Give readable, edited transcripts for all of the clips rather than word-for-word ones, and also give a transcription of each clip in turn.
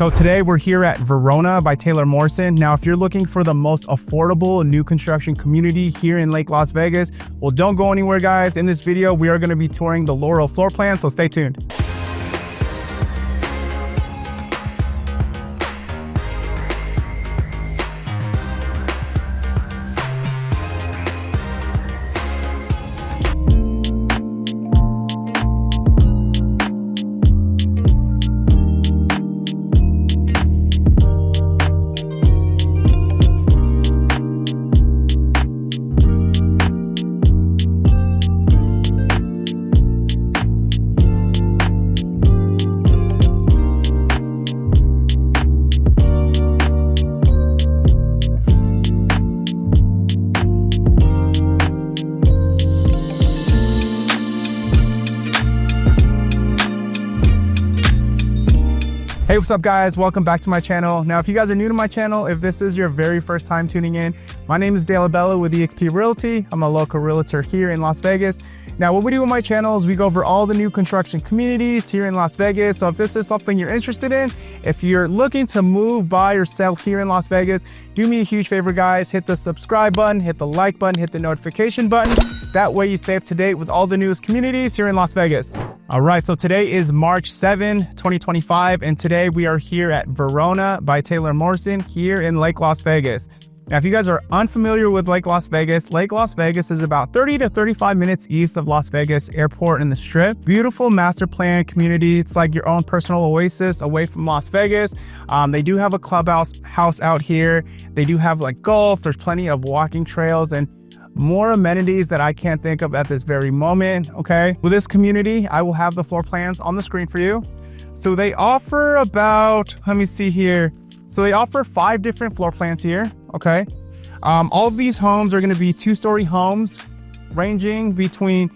So today we're here at Verona by Taylor Morrison. Now, if you're looking for the most affordable new construction community here in Lake Las Vegas, well, don't go anywhere, guys. In this video, we are going to be touring the Laurel floor plan, so stay tuned. Hey, what's up, guys? Welcome back to my channel. Now, if you guys are new to my channel, if this is your very first time tuning in, my name is Laurel with eXp Realty. I'm a local realtor here in Las Vegas. Now, what we do on my channel is we go over all the new construction communities here in Las Vegas. So if this is something you're interested in, if you're looking to move, buy, or sell here in Las Vegas, do me a huge favor, guys. Hit the subscribe button, hit the like button, hit the notification button. That way you stay up to date with all the newest communities here in Las Vegas. All right, so today is March 7, 2025, and today we are here at Verona by Taylor Morrison here in Lake Las Vegas. Now, if you guys are unfamiliar with Lake Las Vegas is about 30 to 35 minutes east of Las Vegas Airport and the Strip. Beautiful master plan community. It's like your own personal oasis away from Las Vegas. They do have a clubhouse out here. They do have like golf. There's plenty of walking trails and more amenities that I can't think of at this very moment, okay? With this community, I will have the floor plans on the screen for you. So they offer about, let me see here. So they offer 5 different floor plans here, okay? All of these homes are gonna be 2-story homes ranging between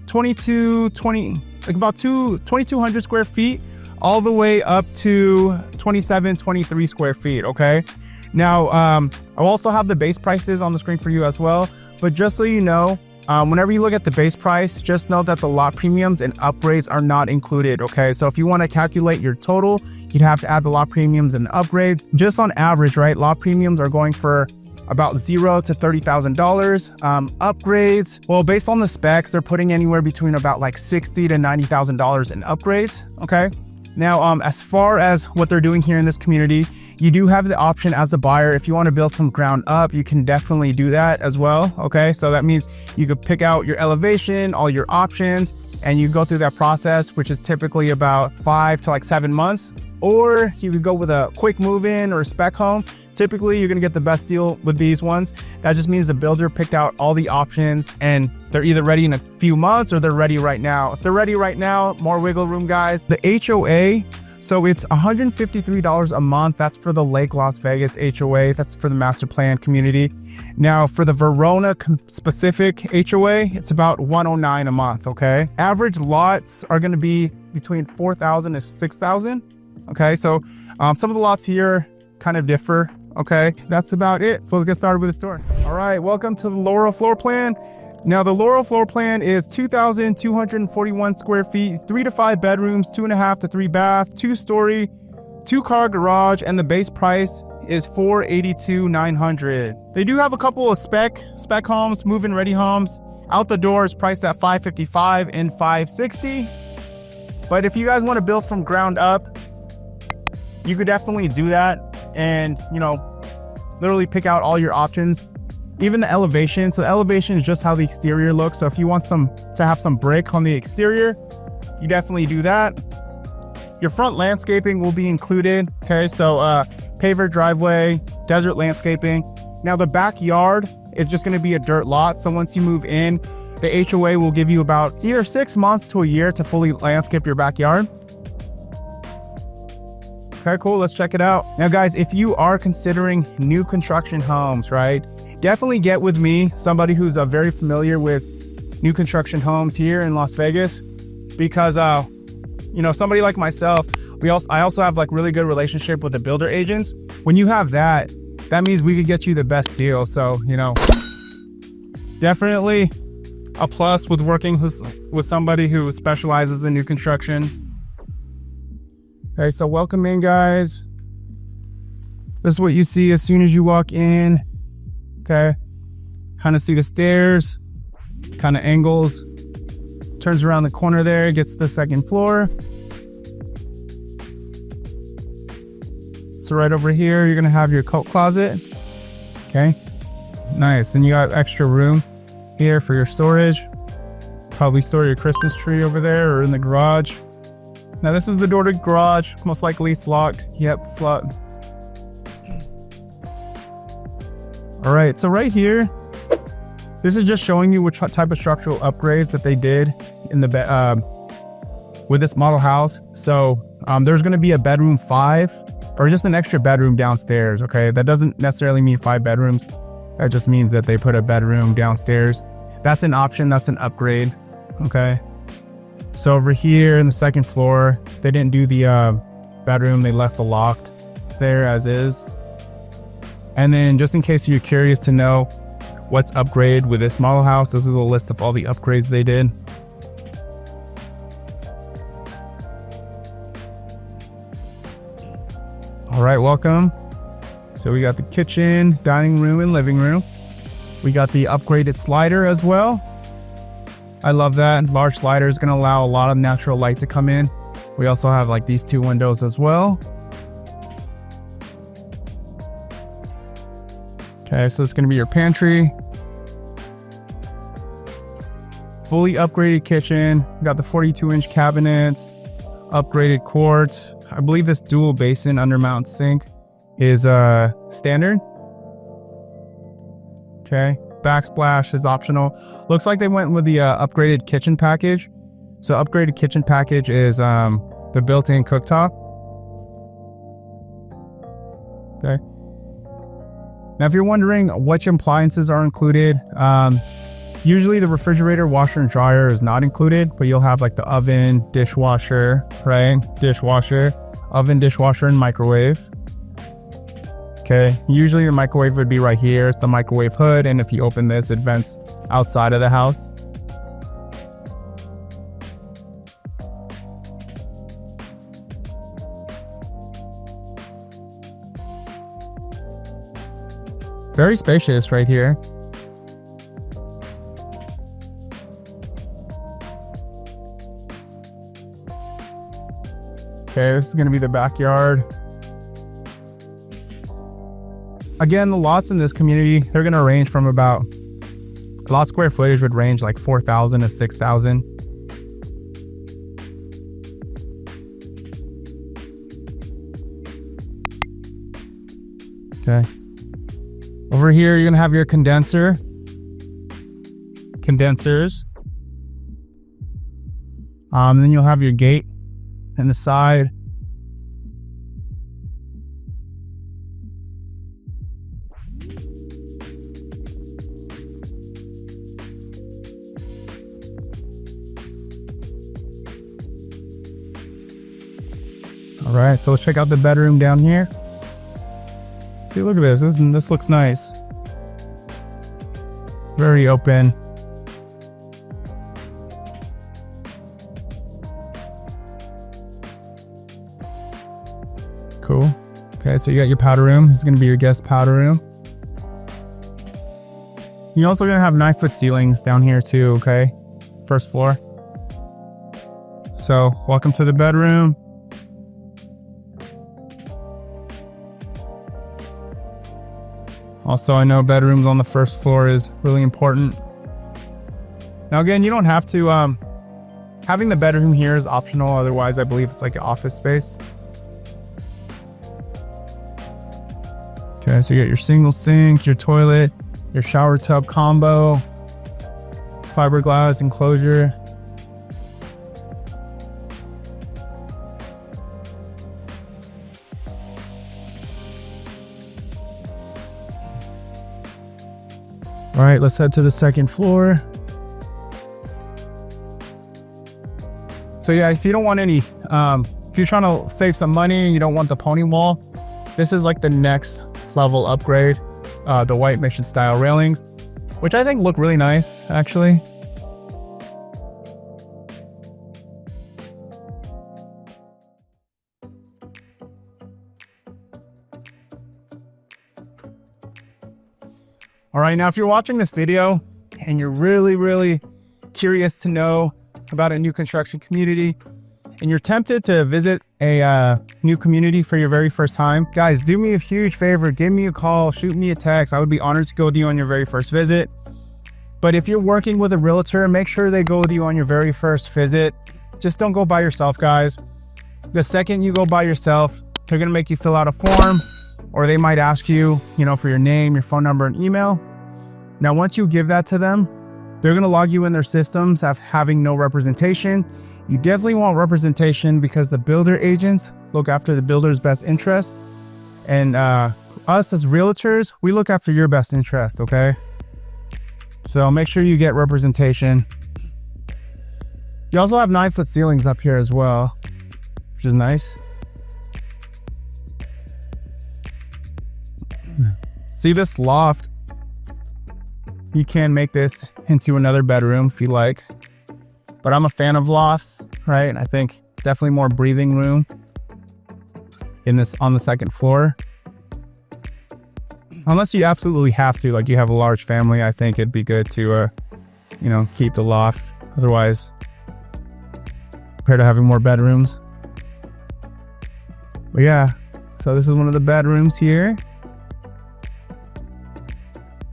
2,200 square feet all the way up to 23 square feet, okay? Now, I'll also have the base prices on the screen for you as well. But just so you know, whenever you look at the base price, just know that the lot premiums and upgrades are not included, okay? So if you want to calculate your total, you'd have to add the lot premiums and upgrades. Just on average, right, lot premiums are going for about $0 to $30,000. Upgrades, well, based on the specs, they're putting anywhere between about like $60,000 to $90,000 in upgrades, okay? Now, as far as what they're doing here in this community, you do have the option as a buyer. If you want to build from ground up, you can definitely do that as well, okay? So that means you could pick out your elevation, all your options, and you go through that process, which is typically about 5 to like 7 months. Or you could go with a quick move-in or a spec home. Typically, you're gonna get the best deal with these ones. That just means the builder picked out all the options and they're either ready in a few months or they're ready right now. If they're ready right now, more wiggle room, guys. The HOA, so it's $153 a month. That's for the Lake Las Vegas HOA. That's for the master plan community. Now, for the Verona specific HOA, it's about $109 a month, okay? Average lots are gonna be between 4,000 to 6,000. Okay, so some of the lots here kind of differ, okay? That's about it. So let's get started with the tour. All right, welcome to the Laurel floor plan. Now, the Laurel floor plan is 2,241 square feet, 3 to 5 bedrooms, 2.5 to 3 bath, 2-story, 2-car garage, and the base price is $482,900. They do have a couple of spec homes, move-in ready homes. Out the door is priced at $555,000 and $560,000. But if you guys want to build from ground up, you could definitely do that and, you know, literally pick out all your options, even the elevation. So the elevation is just how the exterior looks. So if you want to have some brick on the exterior, you definitely do that. Your front landscaping will be included. Okay, so paver driveway, desert landscaping. Now the backyard is just going to be a dirt lot. So once you move in, the HOA will give you about either 6 months to a year to fully landscape your backyard. Okay, cool, let's check it out. Now guys, if you are considering new construction homes, right, definitely get with me, somebody who's very familiar with new construction homes here in Las Vegas, because you know, somebody like myself, I also have like really good relationship with the builder agents. When you have that means we could get you the best deal. So, you know, definitely a plus with working with somebody who specializes in new construction. Okay, so welcome in, guys. This is what you see as soon as you walk in. Okay. Kind of see the stairs, kind of angles, turns around the corner there, gets to the second floor. So right over here, you're gonna have your coat closet. Okay, nice. And you got extra room here for your storage. Probably store your Christmas tree over there or in the garage. Now this is the door to garage. Most likely it's locked. Yep, it's locked. All right, so right here, this is just showing you which type of structural upgrades that they did in the with this model house. So there's going to be a bedroom 5 or just an extra bedroom downstairs. Okay, that doesn't necessarily mean 5 bedrooms. That just means that they put a bedroom downstairs. That's an option. That's an upgrade. Okay. So over here in the second floor, they didn't do the bedroom. They left the loft there as is. And then just in case you're curious to know what's upgraded with this model house, this is a list of all the upgrades they did. All right, welcome. So we got the kitchen, dining room, and living room. We got the upgraded slider as well. I love that. Large slider is going to allow a lot of natural light to come in. We also have like these 2 windows as well. Okay, so it's going to be your pantry. Fully upgraded kitchen. We got the 42-inch cabinets, upgraded quartz. I believe this dual basin undermount sink is standard. Okay, backsplash is optional. Looks like they went with the upgraded kitchen package. So upgraded kitchen package is the built-in cooktop. Okay. Now, if you're wondering which appliances are included, usually the refrigerator, washer, and dryer is not included, but you'll have like the oven, dishwasher, right? Dishwasher, oven, dishwasher, and microwave. Okay, usually the microwave would be right here. It's the microwave hood, and if you open this, it vents outside of the house. Very spacious right here. Okay, this is going to be the backyard. Again, the lots in this community, they're going to range from about, lot square footage would range like 4,000 to 6,000. Okay. Over here, you're going to have your condensers. Then you'll have your gate in the side. All right, so let's check out the bedroom down here. See, look at this. This looks nice. Very open. Cool. Okay, so you got your powder room. This is going to be your guest powder room. You're also going to have 9-foot ceilings down here too, okay? First floor. So, welcome to the bedroom. Also, I know bedrooms on the first floor is really important. Now again, you don't have to, having the bedroom here is optional. Otherwise, I believe it's like an office space. Okay, so you got your single sink, your toilet, your shower tub combo, fiberglass enclosure. All right, let's head to the second floor. So yeah, if you don't want any, if you're trying to save some money and you don't want the pony wall, this is like the next level upgrade. The white mission style railings, which I think look really nice, actually. All right, now if you're watching this video and you're really curious to know about a new construction community and you're tempted to visit a new community for your very first time, guys, do me a huge favor, give me a call, shoot me a text. I would be honored to go with you on your very first visit. But if you're working with a realtor, make sure they go with you on your very first visit. Just don't go by yourself, guys. The second you go by yourself, they're gonna make you fill out a form, or they might ask you, for your name, your phone number, and email. Now, once you give that to them, they're gonna log you in their systems of having no representation. You definitely want representation because the builder agents look after the builder's best interest. And us as realtors, we look after your best interest, okay? So make sure you get representation. You also have 9-foot ceilings up here as well, which is nice. See this loft? You can make this into another bedroom if you like, but I'm a fan of lofts, right? I think definitely more breathing room in this on the second floor. Unless you absolutely have to, like you have a large family, I think it'd be good to, keep the loft. Otherwise, compared to having more bedrooms. But yeah, so this is one of the bedrooms here.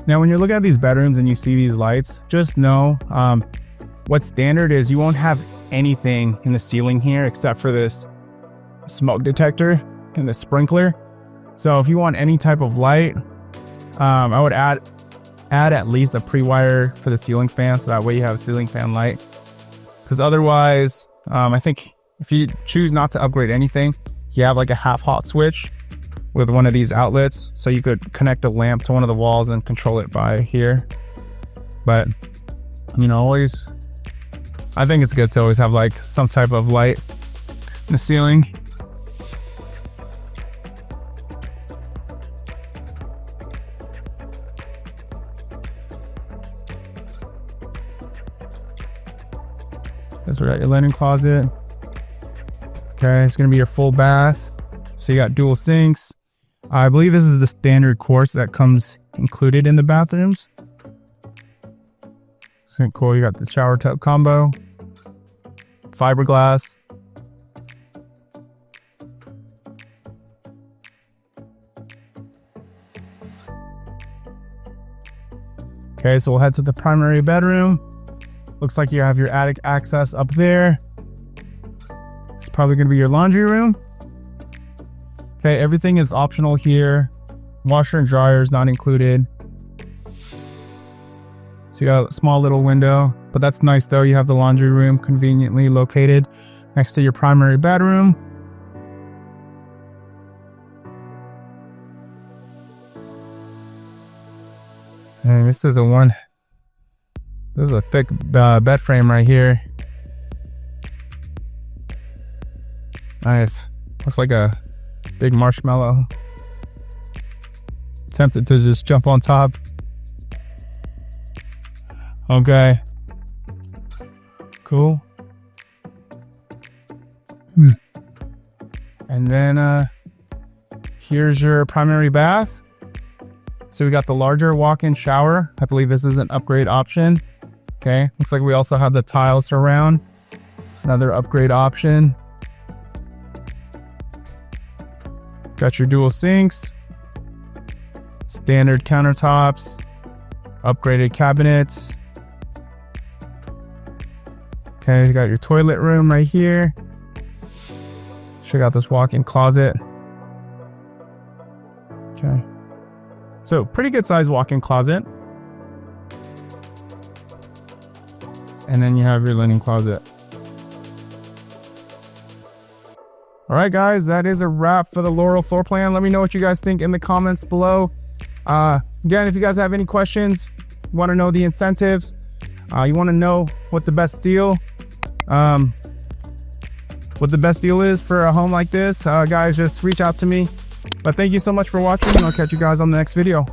Now, when you're looking at these bedrooms and you see these lights, just know what's standard is you won't have anything in the ceiling here except for this smoke detector and the sprinkler. So if you want any type of light, I would add at least a pre-wire for the ceiling fan, so that way you have a ceiling fan light. Because otherwise, I think if you choose not to upgrade anything, you have like a half hot switch with one of these outlets, so you could connect a lamp to one of the walls and control it by here. But always, I think it's good to always have like some type of light in the ceiling. That's where you got your linen closet. Okay, it's gonna be your full bath. So you got dual sinks. I believe this is the standard quartz that comes included in the bathrooms. So cool, you got the shower tub combo, fiberglass. Okay, so we'll head to the primary bedroom. Looks like you have your attic access up there. It's probably gonna be your laundry room. Okay, everything is optional here. Washer and dryer is not included. So you got a small little window, but that's nice though. You have the laundry room conveniently located next to your primary bedroom. And this is a thick bed frame right here. Nice. Looks like a big marshmallow. Tempted to just jump on top. Okay. Cool. And then here's your primary bath. So we got the larger walk-in shower. I believe this is an upgrade option. Okay. Looks like we also have the tile surround. Another upgrade option. Got your dual sinks, standard countertops, upgraded cabinets. Okay, you got your toilet room right here. Check out this walk-in closet. Okay. So pretty good size walk-in closet. And then you have your linen closet. All right, guys, that is a wrap for the Laurel floor plan. Let me know what you guys think in the comments below. Again, if you guys have any questions, you want to know the incentives, you want to know what the best deal is for a home like this, guys, just reach out to me. But thank you so much for watching, and I'll catch you guys on the next video.